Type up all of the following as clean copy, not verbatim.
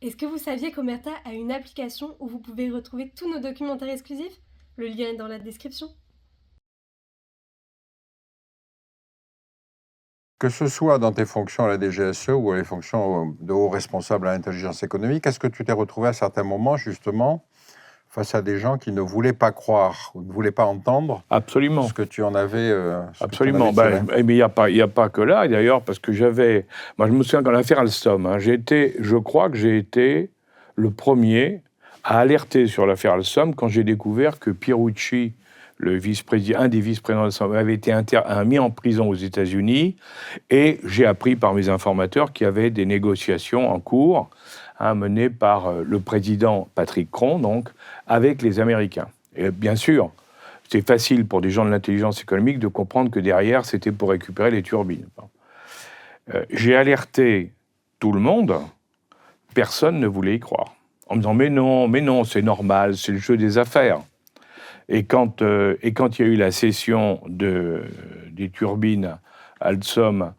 Est-ce que vous saviez qu'Omerta a une application où vous pouvez retrouver tous nos documentaires exclusifs? Le lien est dans la description. Que ce soit dans tes fonctions à la DGSE ou les fonctions de haut responsable à l'intelligence économique, est-ce que tu t'es retrouvé à certains moments, justement, face à des gens qui ne voulaient pas croire ou ne voulaient pas entendre Absolument. ce que tu en avais, Absolument. tiré? Mais il y a pas que là, d'ailleurs, parce que moi, je me souviens quand l'affaire Alstom, hein, je crois que j'ai été le premier à alerter sur l'affaire Alstom quand j'ai découvert que Pierucci, un des vice-présidents d'Alstom, avait été mis en prison aux États-Unis, et j'ai appris par mes informateurs qu'il y avait des négociations en cours, menées par le président Patrick Cron, donc, avec les Américains. Et bien sûr, c'est facile pour des gens de l'intelligence économique de comprendre que derrière, c'était pour récupérer les turbines. J'ai alerté tout le monde, personne ne voulait y croire. En me disant, mais non, c'est normal, c'est le jeu des affaires. Et quand il y a eu la cession des turbines Alstom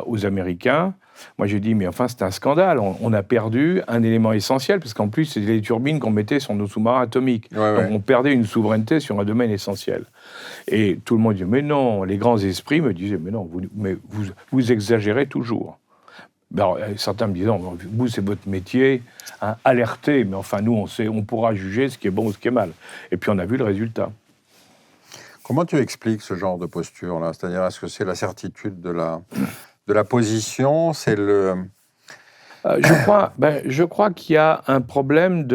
aux Américains, moi j'ai dit, mais enfin c'est un scandale, on a perdu un élément essentiel, parce qu'en plus c'était les turbines qu'on mettait sur nos sous-marins atomiques. Ouais, Donc ouais. on perdait une souveraineté sur un domaine essentiel. Et tout le monde disait, mais non, les grands esprits me disaient, mais non, vous exagérez toujours. Alors, certains me disaient, vous c'est votre métier, alerter, mais enfin nous on pourra juger ce qui est bon ou ce qui est mal. Et puis on a vu le résultat. Comment tu expliques ce genre de posture-là? C'est-à-dire, est-ce que c'est la certitude de la position? C'est le... Je crois qu'il y a un problème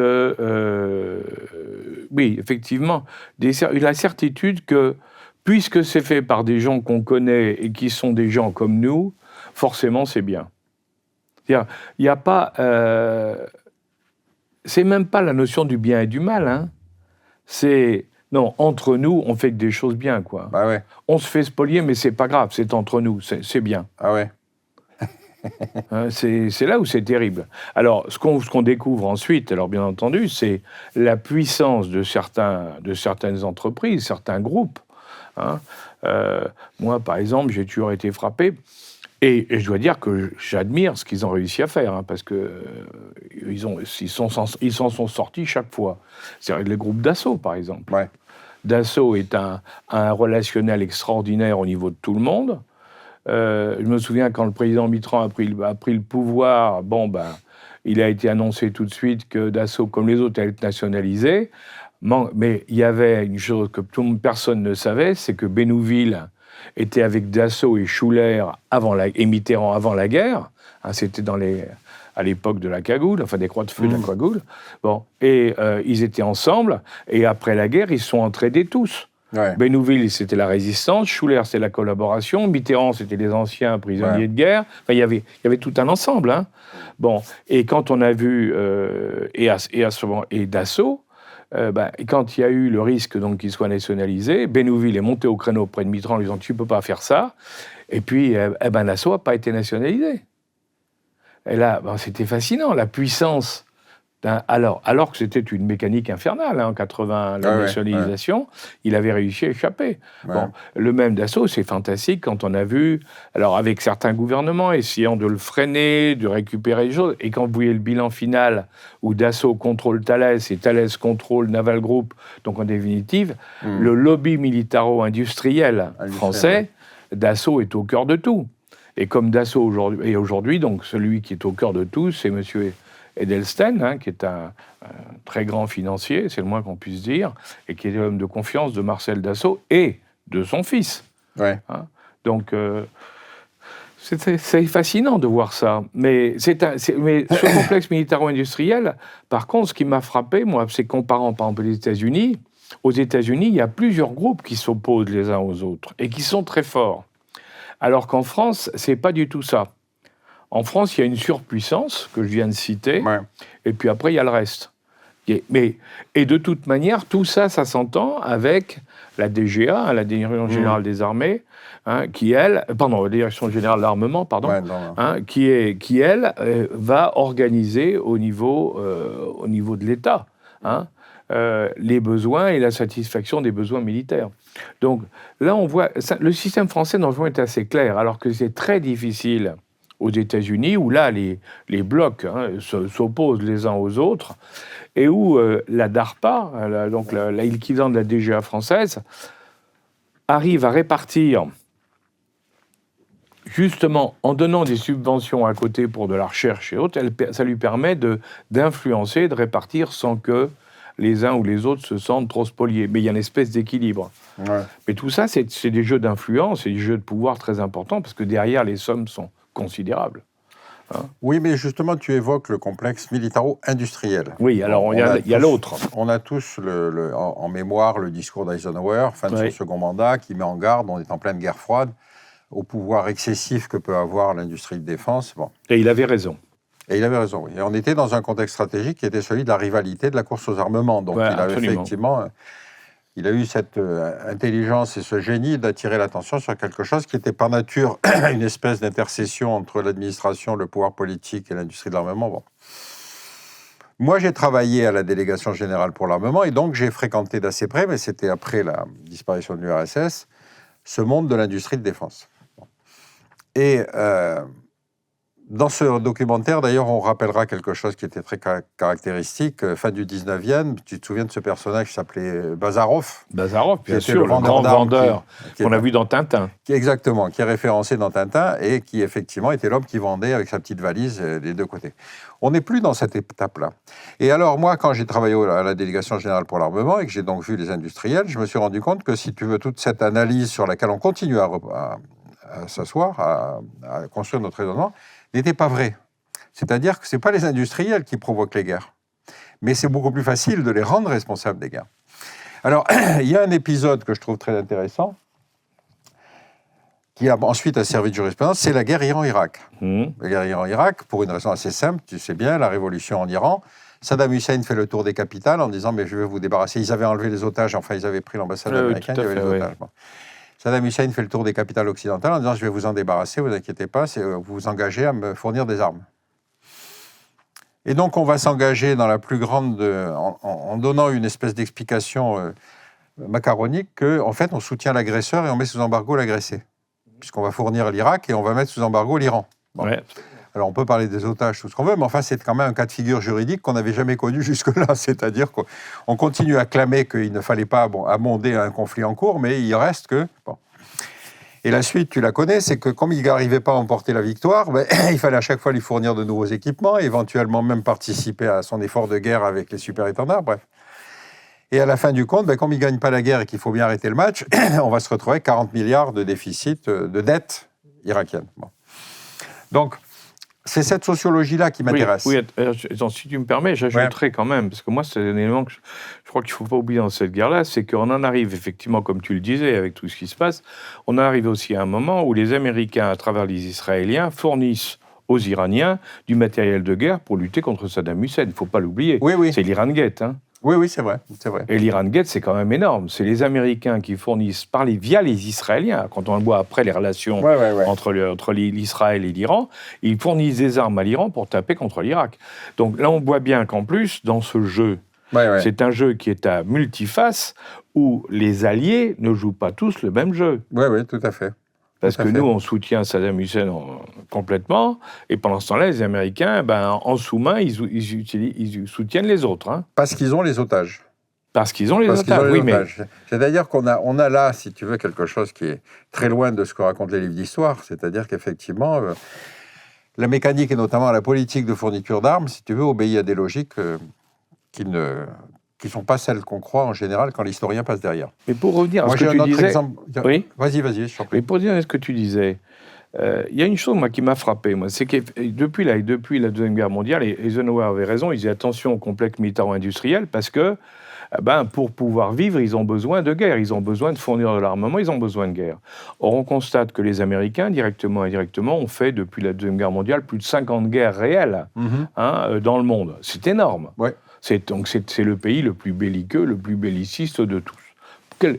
oui, effectivement, la certitude que, puisque c'est fait par des gens qu'on connaît et qui sont des gens comme nous, forcément c'est bien. C'est-à-dire, il n'y a pas... c'est même pas la notion du bien et du mal, hein. C'est... Non, entre nous, on fait que des choses bien, quoi. Bah ouais. On se fait spolier, mais c'est pas grave, c'est entre nous, c'est bien. Ah ouais. C'est là où c'est terrible. Alors, ce qu'on découvre ensuite, alors bien entendu, c'est la puissance de certaines entreprises, certains groupes. Moi, par exemple, j'ai toujours été frappé, et je dois dire que j'admire ce qu'ils ont réussi à faire, parce que ils s'en sont sortis chaque fois. C'est le groupe Dassault, par exemple. Ouais. Dassault est un relationnel extraordinaire au niveau de tout le monde. Je me souviens quand le président Mitterrand a pris le pouvoir, il a été annoncé tout de suite que Dassault, comme les autres, allait être nationalisé. Mais il y avait une chose que personne ne savait, c'est que Bénouville était avec Dassault et Schuller et Mitterrand avant la guerre. C'était à l'époque de la cagoule, enfin des croix de feu de la cagoule. Ils étaient ensemble, et après la guerre, ils se sont entraidés tous. Ouais. Bénouville, c'était la résistance. Schuller, c'était la collaboration. Mitterrand, c'était les anciens prisonniers de guerre. Enfin, il y avait tout un ensemble. Et quand on a vu et Dassault, quand il y a eu le risque donc qu'il soit nationalisé, Bénouville est monté au créneau auprès de Mitterrand en lui disant, tu peux pas faire ça. Et puis, Dassault n'a pas été nationalisé. Et là, c'était fascinant, la puissance. Alors que c'était une mécanique infernale, en 80, la nationalisation, il avait réussi à échapper. Ouais. Le même Dassault, c'est fantastique quand on a vu, alors avec certains gouvernements essayant de le freiner, de récupérer les choses, et quand vous voyez le bilan final où Dassault contrôle Thales et Thales contrôle Naval Group, donc en définitive, le lobby militaro-industriel français, Dassault est au cœur de tout. Et comme Dassault aujourd'hui, donc celui qui est au cœur de tout, c'est monsieur Edelsten, qui est un très grand financier, c'est le moins qu'on puisse dire, et qui est l'homme de confiance de Marcel Dassault et de son fils. Ouais. Donc, c'est fascinant de voir ça. Mais ce complexe militaro-industriel, par contre, ce qui m'a frappé, moi, c'est comparant par exemple les États-Unis. Aux États-Unis, il y a plusieurs groupes qui s'opposent les uns aux autres et qui sont très forts. Alors qu'en France, c'est pas du tout ça. En France, il y a une surpuissance que je viens de citer, et puis après, il y a le reste. Et de toute manière, tout ça, ça s'entend avec la DGA, la Direction Générale des Armées, la Direction Générale de l'Armement, qui elle, va organiser au niveau de l'État les besoins et la satisfaction des besoins militaires. Donc là, on voit, le système français, dans le fond, est assez clair, alors que c'est très difficile aux États-Unis, où là, les blocs s'opposent les uns aux autres, et où la DARPA, donc l'équivalent de la DGA française, arrive à répartir, justement, en donnant des subventions à côté pour de la recherche et autres, ça lui permet d'influencer, de répartir sans que les uns ou les autres se sentent trop spoliés. Mais il y a une espèce d'équilibre. Ouais. Mais tout ça, c'est des jeux d'influence, c'est des jeux de pouvoir très importants, parce que derrière, les sommes sont considérables. Oui, mais justement, tu évoques le complexe militaro-industriel. Oui, alors il y a l'autre. On a tous en mémoire le discours d'Eisenhower, fin de son second mandat, qui met en garde, on est en pleine guerre froide, au pouvoir excessif que peut avoir l'industrie de défense. Bon. Et il avait raison. Et il avait raison, oui. Et on était dans un contexte stratégique qui était celui de la rivalité, de la course aux armements. Donc il avait effectivement... Il a eu cette intelligence et ce génie d'attirer l'attention sur quelque chose qui était par nature une espèce d'intercession entre l'administration, le pouvoir politique et l'industrie de l'armement. Bon. Moi, j'ai travaillé à la délégation générale pour l'armement et donc j'ai fréquenté d'assez près, mais c'était après la disparition de l'URSS, ce monde de l'industrie de défense. Et dans ce documentaire, d'ailleurs, on rappellera quelque chose qui était très caractéristique. Fin du 19e, tu te souviens de ce personnage qui s'appelait Bazarov? Bazarov, bien sûr, le grand vendeur qu'on a vu dans Tintin. Exactement, qui est référencé dans Tintin et qui, effectivement, était l'homme qui vendait avec sa petite valise des deux côtés. On n'est plus dans cette étape-là. Et alors, moi, quand j'ai travaillé à la délégation générale pour l'armement et que j'ai donc vu les industriels, je me suis rendu compte que, si tu veux, toute cette analyse sur laquelle on continue à s'asseoir, à construire notre raisonnement, n'était pas vrai. C'est-à-dire que ce n'est pas les industriels qui provoquent les guerres, mais c'est beaucoup plus facile de les rendre responsables des guerres. Alors, il y a un épisode que je trouve très intéressant, qui a ensuite servi de jurisprudence, c'est la guerre Iran-Irak. La guerre Iran-Irak, pour une raison assez simple, tu sais bien, la révolution en Iran, Saddam Hussein fait le tour des capitales en disant « mais je vais vous débarrasser ». Ils avaient enlevé les otages, enfin ils avaient pris l'ambassade américaine, il y avait les otages. Bon. Saddam Hussein fait le tour des capitales occidentales en disant « je vais vous en débarrasser, vous inquiétez pas, vous vous engagez à me fournir des armes ». Et donc on va s'engager dans la plus grande... en donnant une espèce d'explication macaronique qu'en fait on soutient l'agresseur et on met sous embargo l'agressé. Puisqu'on va fournir l'Irak et on va mettre sous embargo l'Iran. Bon. Ouais. Alors on peut parler des otages, tout ce qu'on veut, mais enfin c'est quand même un cas de figure juridique qu'on n'avait jamais connu jusque-là. C'est-à-dire qu'on continue à clamer qu'il ne fallait pas amender un conflit en cours, mais il reste que... Bon. Et la suite, tu la connais, c'est que comme il n'arrivait pas à emporter la victoire, il fallait à chaque fois lui fournir de nouveaux équipements, éventuellement même participer à son effort de guerre avec les super-étendards, bref. Et à la fin du compte, comme il ne gagne pas la guerre et qu'il faut bien arrêter le match, on va se retrouver avec 40 milliards de déficit de dette irakienne. Bon. Donc, c'est cette sociologie-là qui m'intéresse. Oui, si tu me permets, j'ajouterais quand même, parce que moi, c'est un élément que je crois qu'il ne faut pas oublier dans cette guerre-là, c'est qu'on en arrive effectivement, comme tu le disais, avec tout ce qui se passe, on arrive aussi à un moment où les Américains, à travers les Israéliens, fournissent aux Iraniens du matériel de guerre pour lutter contre Saddam Hussein. Il ne faut pas l'oublier. Oui. C'est l'Iran Gate, hein. Oui, c'est vrai. Et l'Iran Gate, c'est quand même énorme. C'est les Américains qui fournissent, via les Israéliens, quand on voit après les relations entre l'Israël et l'Iran, ils fournissent des armes à l'Iran pour taper contre l'Irak. Donc là, on voit bien qu'en plus, dans ce jeu, c'est un jeu qui est à multiface, où les alliés ne jouent pas tous le même jeu. Oui, tout à fait. Parce que nous, on soutient Saddam Hussein complètement, et pendant ce temps-là, les Américains, en sous-main, ils soutiennent les autres. Hein. Parce qu'ils ont les otages. Parce qu'ils ont les otages, mais... C'est-à-dire qu'on a là, si tu veux, quelque chose qui est très loin de ce que racontent les livres d'histoire, c'est-à-dire qu'effectivement, la mécanique et notamment la politique de fourniture d'armes, si tu veux, obéit à des logiques qui ne sont pas celles qu'on croit en général quand l'historien passe derrière. Mais pour revenir à ce que tu disais... Oui. Vas-y, je t'en prie. Mais pour dire ce que tu disais, il y a une chose qui m'a frappé, c'est que depuis la Deuxième Guerre mondiale, et Eisenhower avait raison, il disait attention au complexe militaro-industriel, parce que pour pouvoir vivre, ils ont besoin de guerre, ils ont besoin de fournir de l'armement, ils ont besoin de guerre. Or, on constate que les Américains, directement et indirectement, ont fait, depuis la Deuxième Guerre mondiale, plus de 50 guerres réelles dans le monde. C'est énorme. Ouais. C'est le pays le plus belliqueux, le plus belliciste de tous.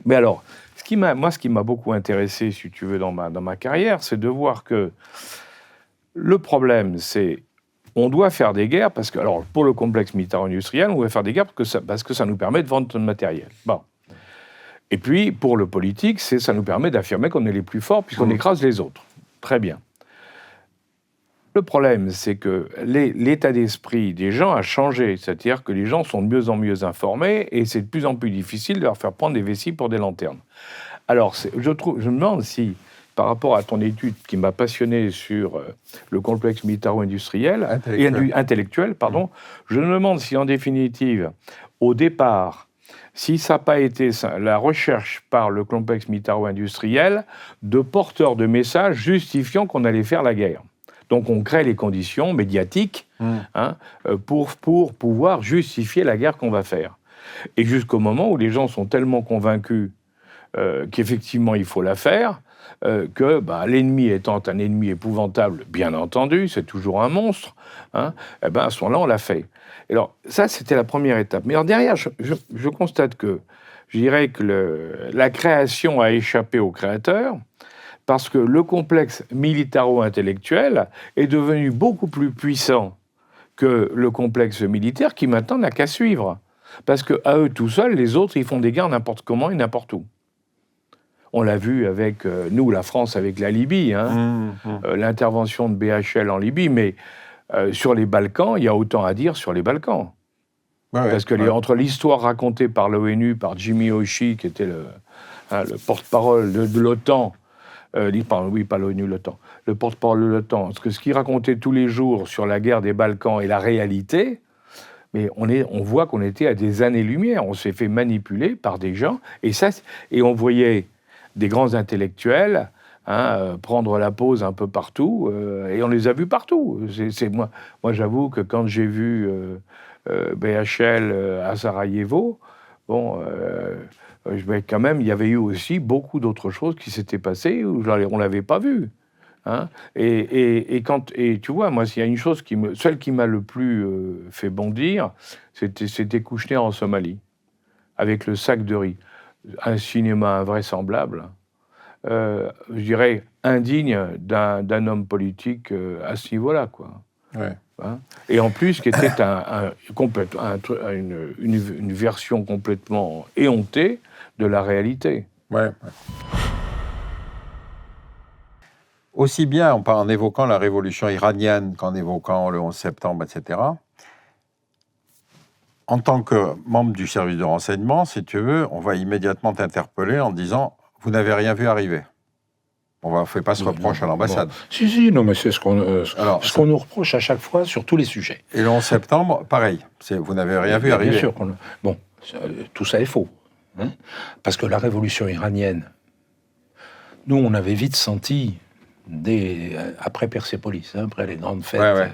Mais alors, ce qui m'a beaucoup intéressé, si tu veux, dans ma carrière, c'est de voir que le problème, c'est on doit faire des guerres, parce que, alors, pour le complexe militaro-industriel, on doit faire des guerres parce que ça nous permet de vendre notre matériel. Bon. Et puis, pour le politique, ça nous permet d'affirmer qu'on est les plus forts, puisqu'on écrase les autres. Très bien. Le problème, c'est que l'état d'esprit des gens a changé. C'est-à-dire que les gens sont de mieux en mieux informés et c'est de plus en plus difficile de leur faire prendre des vessies pour des lanternes. Alors, je me demande si, par rapport à ton étude qui m'a passionné sur le complexe militaro-industriel intellectuel, je me demande si, en définitive, au départ, si ça n'a pas été la recherche par le complexe militaro-industriel de porteurs de messages justifiant qu'on allait faire la guerre. Donc on crée les conditions médiatiques pour pouvoir justifier la guerre qu'on va faire. Et jusqu'au moment où les gens sont tellement convaincus qu'effectivement il faut la faire, que l'ennemi étant un ennemi épouvantable, bien entendu, c'est toujours un monstre, à ce moment-là on l'a fait. Alors ça c'était la première étape. Mais alors, derrière, je constate que, je dirais que la création a échappé au créateur, parce que le complexe militaro-intellectuel est devenu beaucoup plus puissant que le complexe militaire, qui maintenant n'a qu'à suivre. Parce qu'à eux tout seuls, les autres, ils font des guerres n'importe comment et n'importe où. On l'a vu avec, nous, la France, avec la Libye, l'intervention de BHL en Libye, mais sur les Balkans, il y a autant à dire sur les Balkans. Parce que entre l'histoire racontée par l'ONU, par Jimmy Hoshi, qui était le porte-parole de l'OTAN, pas l'ONU, l'OTAN. Le porte-parole de l'OTAN. Parce que ce qu'il racontait tous les jours sur la guerre des Balkans et la réalité, mais on voit qu'on était à des années-lumière. On s'est fait manipuler par des gens. Et on voyait des grands intellectuels prendre la pause un peu partout. Et on les a vus partout. Moi, j'avoue que quand j'ai vu BHL à Sarajevo, quand même, il y avait eu aussi beaucoup d'autres choses qui s'étaient passées où on l'avait pas vu. Et tu vois, moi, s'il y a une chose celle qui m'a le plus fait bondir, c'était Kouchner en Somalie, avec le sac de riz. Un cinéma invraisemblable, je dirais indigne d'un homme politique à ce niveau-là, quoi. Ouais. Et en plus, qui était une version complètement éhontée de la réalité. Ouais. Aussi bien en évoquant la révolution iranienne qu'en évoquant le 11 septembre, etc., en tant que membre du service de renseignement, si tu veux, on va immédiatement t'interpeller en disant « Vous n'avez rien vu arriver ». On ne fait pas ce reproche à l'ambassade. Si, non, mais c'est ce qu'on nous reproche à chaque fois sur tous les sujets. Et le 11 septembre, pareil, vous n'avez rien vu arriver. Bien sûr. Tout ça est faux. Parce que la révolution iranienne, nous, on avait vite senti, après Persépolis, après les grandes fêtes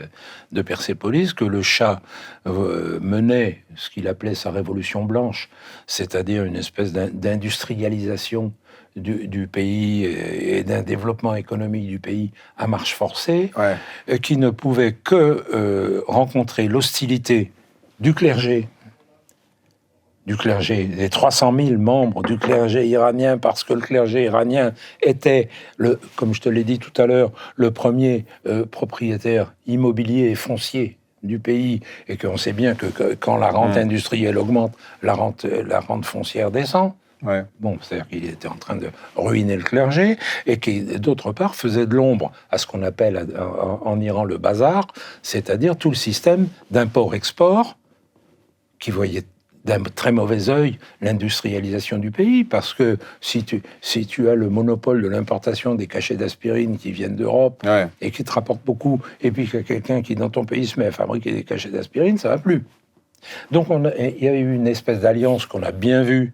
de Persépolis, que le Shah menait ce qu'il appelait sa révolution blanche, c'est-à-dire une espèce d'industrialisation du pays et d'un développement économique du pays à marche forcée, qui ne pouvait que rencontrer l'hostilité du clergé, des 300 000 membres du clergé iranien, parce que le clergé iranien était, comme je te l'ai dit tout à l'heure, le premier propriétaire immobilier et foncier du pays, et qu'on sait bien que quand la rente industrielle augmente, la rente foncière descend. C'est-à-dire qu'il était en train de ruiner le clergé, et qui, d'autre part, faisait de l'ombre à ce qu'on appelle en Iran le bazar, c'est-à-dire tout le système d'import-export qui voyait d'un très mauvais œil l'industrialisation du pays, parce que si tu as le monopole de l'importation des cachets d'aspirine qui viennent d'Europe et qui te rapportent beaucoup, et puis qu'il y a quelqu'un qui, dans ton pays, se met à fabriquer des cachets d'aspirine, ça va plus. Donc il y a eu une espèce d'alliance qu'on a bien vue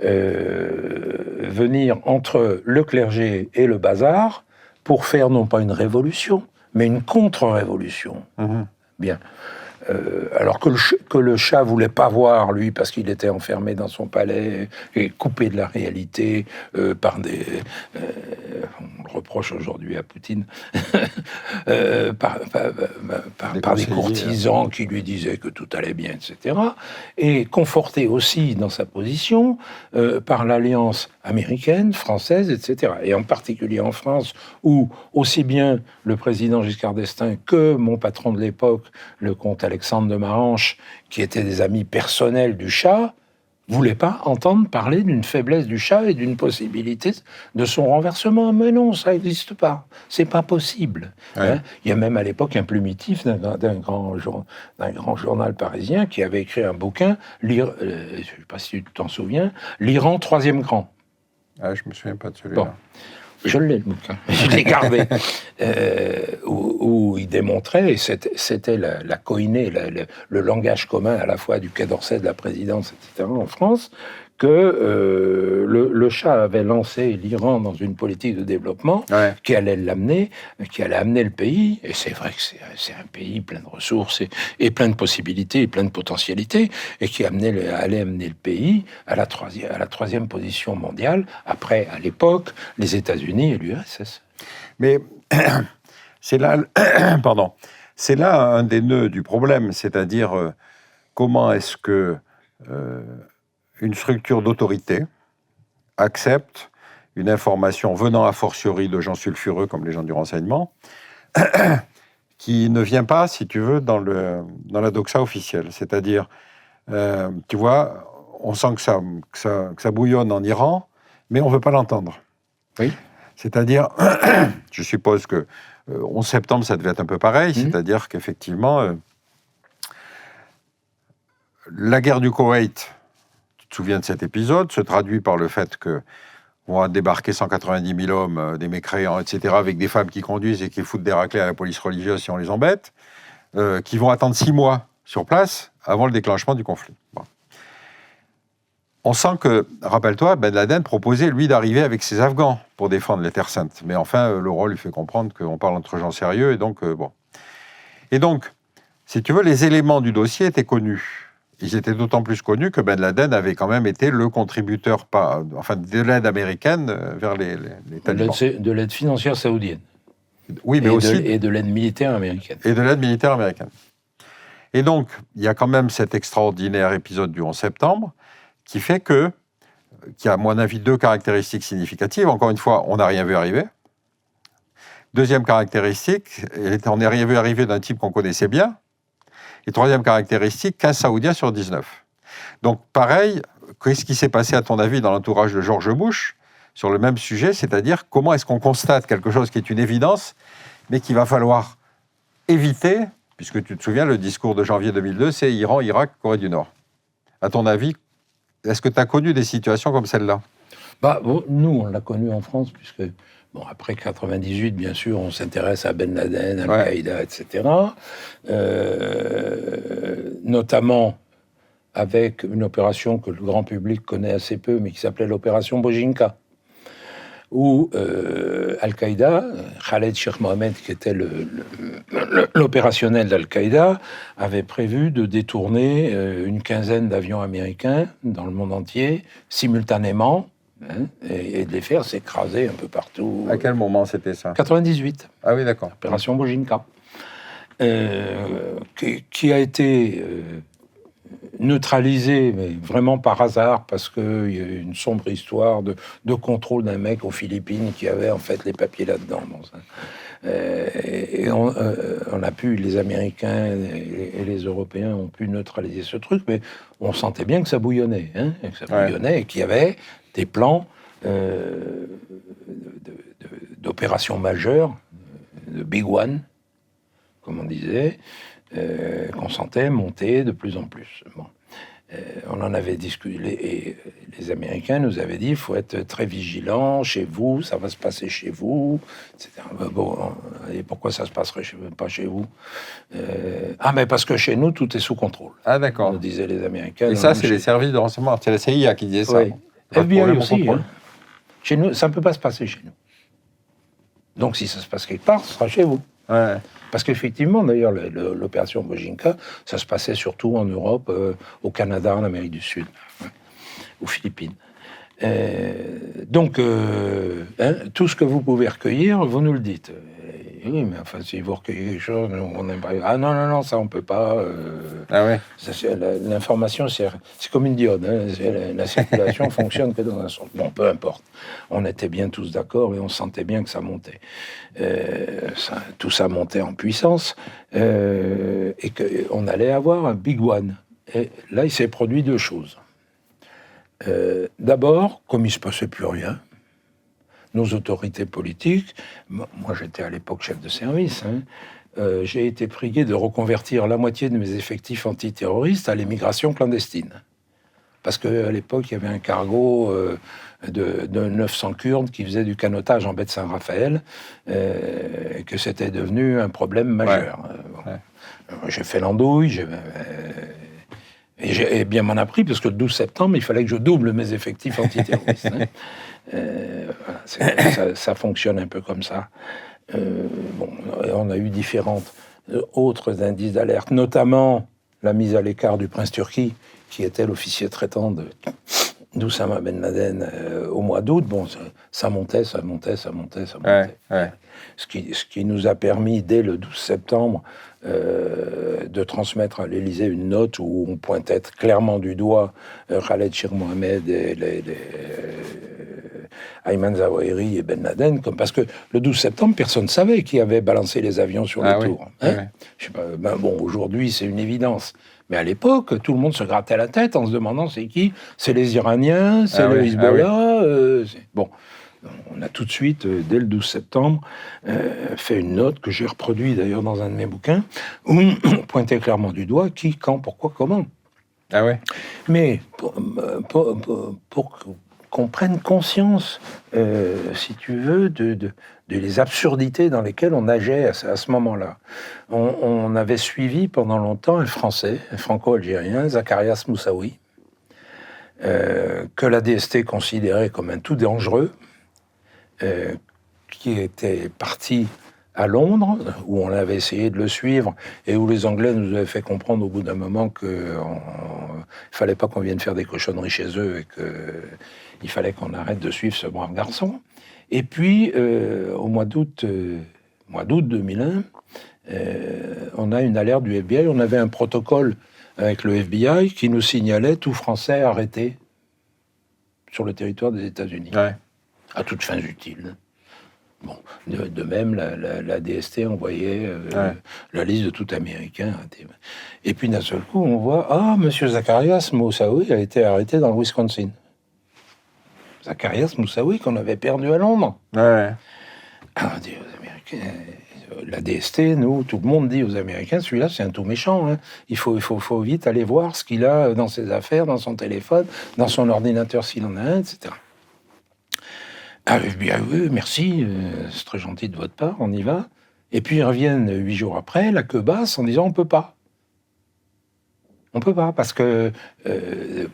venir entre le clergé et le bazar pour faire non pas une révolution, mais une contre-révolution. Bien. Alors que le Shah voulait pas voir, lui, parce qu'il était enfermé dans son palais et coupé de la réalité par des... on le reproche aujourd'hui à Poutine, par des courtisans qui lui disaient que tout allait bien, etc. Et conforté aussi dans sa position par l'alliance américaine, française, etc. Et en particulier en France, où aussi bien le président Giscard d'Estaing que mon patron de l'époque, le comte Alexandre de Maranche, qui étaient des amis personnels du Shah, voulait pas entendre parler d'une faiblesse du Shah et d'une possibilité de son renversement. Mais non, ça n'existe pas. C'est pas possible. Ouais. Hein. Il y a même à l'époque un plumitif d'un grand journal parisien qui avait écrit un bouquin, je ne sais pas si tu t'en souviens, l'Iran troisième grand. Ah, je me souviens pas de celui-là. Bon. Je l'ai, le bouquin. Je l'ai gardé. Où il démontrait, et c'était la koiné, le langage commun à la fois du Quai d'Orsay, de la présidence, etc., en France, que le Shah avait lancé l'Iran dans une politique de développement qui allait l'amener, qui allait amener le pays, et c'est vrai que c'est un pays plein de ressources et plein de possibilités et plein de potentialités, et qui allait amener le pays à la troisième position mondiale, après, à l'époque, les États-Unis et l'URSS. Mais c'est là, pardon, c'est là un des nœuds du problème, c'est-à-dire comment est-ce que une structure d'autorité accepte une information venant a fortiori de gens sulfureux comme les gens du renseignement, qui ne vient pas, si tu veux, dans la doxa officielle. C'est-à-dire, tu vois, on sent que ça bouillonne en Iran, mais on ne veut pas l'entendre. Oui. C'est-à-dire, je suppose que 11 septembre, ça devait être un peu pareil, c'est-à-dire qu'effectivement, la guerre du Koweït, tu te souviens de cet épisode, se traduit par le fait que vont débarquer 190 000 hommes, des mécréants, etc., avec des femmes qui conduisent et qui foutent des raclées à la police religieuse si on les embête, qui vont attendre 6 mois sur place avant le déclenchement du conflit. Bon. On sent que, rappelle-toi, Ben Laden proposait, lui, d'arriver avec ses Afghans pour défendre les Terres Saintes. Mais enfin, le rôle lui fait comprendre qu'on parle entre gens sérieux, et donc, bon. Et donc, si tu veux, les éléments du dossier étaient connus. Ils étaient d'autant plus connus que Ben Laden avait quand même été le contributeur de l'aide américaine vers les talibans. De l'aide financière saoudienne. Oui, mais aussi... Et de l'aide militaire américaine. Et de l'aide militaire américaine. Et donc, il y a quand même cet extraordinaire épisode du 11 septembre qui fait qui a, à mon avis, 2 caractéristiques significatives. Encore une fois, on n'a rien vu arriver. Deuxième caractéristique, on n'a rien vu arriver d'un type qu'on connaissait bien. Et troisième caractéristique, 15 Saoudiens sur 19. Donc, pareil, qu'est-ce qui s'est passé, à ton avis, dans l'entourage de George Bush sur le même sujet, c'est-à-dire comment est-ce qu'on constate quelque chose qui est une évidence, mais qu'il va falloir éviter, puisque tu te souviens, le discours de janvier 2002, c'est Iran, Irak, Corée du Nord. À ton avis, est-ce que tu as connu des situations comme celle-là ? Nous, on l'a connu en France, puisque... Bon, après 98, bien sûr, on s'intéresse à Ben Laden, Al-Qaïda, etc. Notamment avec une opération que le grand public connaît assez peu, mais qui s'appelait l'opération Bojinka, où Al-Qaïda, Khaled Sheikh Mohammed, qui était l'opérationnel d'Al-Qaïda, avait prévu de détourner une quinzaine d'avions américains dans le monde entier, simultanément, et de les faire s'écraser un peu partout. À quel moment c'était ça ? 98. Ah oui, d'accord. Opération Bojinka. Qui a été neutralisée, mais vraiment par hasard, parce qu'il y a eu une sombre histoire de contrôle d'un mec aux Philippines qui avait en fait les papiers là-dedans. Bon, et on a pu, les Américains et les Européens ont pu neutraliser ce truc, mais on sentait bien que ça bouillonnait, et qu'il y avait des plans d'opérations majeures, de Big One, comme on disait, qu'on sentait monter de plus en plus. Bon. On en avait discuté, et les Américains nous avaient dit, il faut être très vigilant chez vous, ça va se passer chez vous, etc. Bon, et pourquoi ça se passerait pas chez vous ? Mais parce que chez nous, tout est sous contrôle. Ah, d'accord. Nous disaient les Américains. Et ça, c'est les services de renseignement. C'est la CIA qui disait ça. Oui. FBI aussi. Chez nous, ça ne peut pas se passer chez nous. Donc, si ça se passe quelque part, ce sera chez vous. Ouais. Parce qu'effectivement, d'ailleurs, l'opération Bojinka, ça se passait surtout en Europe, au Canada, en Amérique du Sud, aux Philippines. Donc, tout ce que vous pouvez recueillir, vous nous le dites. Oui, mais enfin, si vous recueillez quelque chose, on n'aime pas. Ah non, ça, on peut pas. Ah ouais. L'information, c'est comme une diode. La circulation fonctionne que dans un sens. Bon, peu importe. On était bien tous d'accord et on sentait bien que ça montait. Tout ça montait en puissance et qu'on allait avoir un big one. Et là, il s'est produit 2 choses. D'abord, comme il ne se passait plus rien, nos autorités politiques, moi j'étais à l'époque chef de service, j'ai été prié de reconvertir la moitié de mes effectifs antiterroristes à l'émigration clandestine. Parce qu'à l'époque, il y avait un cargo de 900 Kurdes qui faisait du canotage en baie de Saint-Raphaël, et que c'était devenu un problème majeur. J'ai fait l'andouille, et j'ai bien m'en appris, parce que le 12 septembre, il fallait que je double mes effectifs antiterroristes. Voilà, ça fonctionne un peu comme ça. On a eu différentes autres indices d'alerte, notamment la mise à l'écart du prince Turki, qui était l'officier traitant d'Oussama Ben Laden au mois d'août. Bon, ça montait. Ouais. Ce qui nous a permis, dès le 12 septembre, de transmettre à l'Élysée une note où on pointait clairement du doigt Khaled Sheikh Mohammed et Ayman Zawahiri et Ben Laden, parce que le 12 septembre, personne ne savait qui avait balancé les avions sur les tours. Je sais pas, aujourd'hui, c'est une évidence. Mais à l'époque, tout le monde se grattait la tête en se demandant c'est qui ? C'est les Iraniens, c'est le Hezbollah. Bon, on a tout de suite, dès le 12 septembre, fait une note que j'ai reproduite d'ailleurs dans un de mes bouquins, où on pointait clairement du doigt qui, quand, pourquoi, comment. Ah ouais. Mais pour qu'on prenne conscience, si tu veux, de les absurdités dans lesquelles on nageait à ce moment-là. On avait suivi pendant longtemps un Français, un franco-algérien, Zacharias Moussaoui, que la DST considérait comme un tout dangereux, qui était parti à Londres, où on avait essayé de le suivre, et où les Anglais nous avaient fait comprendre au bout d'un moment qu'il ne fallait pas qu'on vienne faire des cochonneries chez eux, et qu'il fallait qu'on arrête de suivre ce brave garçon. Et puis, au mois d'août 2001, on a une alerte du FBI. On avait un protocole avec le FBI qui nous signalait tout Français arrêté sur le territoire des États-Unis, à toutes fins utiles. Bon, de même, la DST envoyait la liste de tout Américain. Et puis, d'un seul coup, on voit, monsieur Zacharias Moussaoui a été arrêté dans le Wisconsin. Zacharias Moussaoui qu'on avait perdu à Londres. Alors, on dit aux Américains, la DST, nous, tout le monde dit aux Américains, celui-là, c'est un tout méchant. Hein. Il faut vite aller voir ce qu'il a dans ses affaires, dans son téléphone, dans son ordinateur s'il en a un, etc. Ah, bien, oui, merci, c'est très gentil de votre part, on y va. Et puis ils reviennent 8 jours après, la queue basse, en disant on peut pas. On peut pas, parce que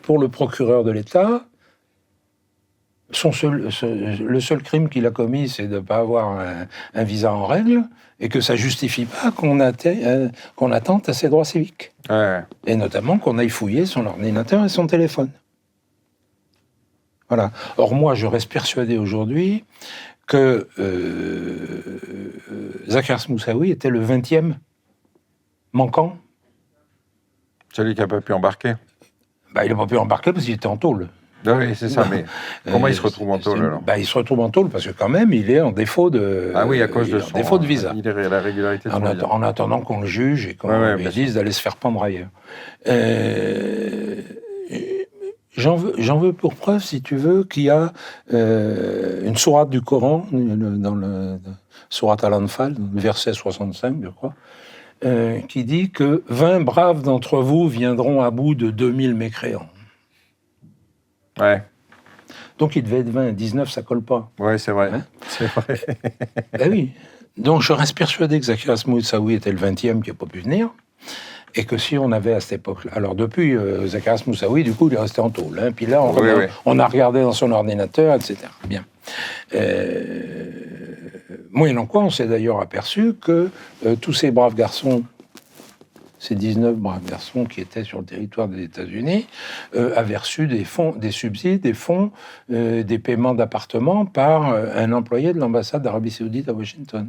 pour le procureur de l'État, le seul crime qu'il a commis, c'est de ne pas avoir un visa en règle, et que ça justifie pas qu'on attente à ses droits civiques. Et notamment qu'on aille fouiller son ordinateur et son téléphone. Voilà. Or, moi, je reste persuadé aujourd'hui que Zacharias Moussaoui était le 20e manquant. Celui qui n'a pas pu embarquer. Il n'a pas pu embarquer parce qu'il était en tôle. Oui, c'est ça, mais comment il se retrouve en tôle, alors ? Il se retrouve en tôle parce que, quand même, il est en défaut de, à cause de son défaut de visa. Il est la régularité de son visa. En attendant qu'on le juge et qu'on lui dise d'aller se faire pendre ailleurs. J'en veux pour preuve, si tu veux, qu'il y a une sourate du Coran, dans le sourate Al-Anfal, verset 65, je crois, qui dit que 20 braves d'entre vous viendront à bout de 2000 mécréants. Donc il devait être 20, 19, ça colle pas. Oui, c'est vrai. Hein, c'est vrai. Oui. Donc je reste persuadé que Zacharias Moussaoui était le 20e qui n'a pas pu venir. Et que si on avait à cette époque-là... Alors depuis, Zacharias Moussaoui, du coup, il est resté en tôle. Hein. Puis là, on a regardé dans son ordinateur, etc. Bien. Moyennant quoi, on s'est d'ailleurs aperçu que tous ces braves garçons, ces 19 braves garçons qui étaient sur le territoire des États-Unis, avaient reçu des fonds, des subsides, des fonds, des paiements d'appartements par un employé de l'ambassade d'Arabie Saoudite à Washington.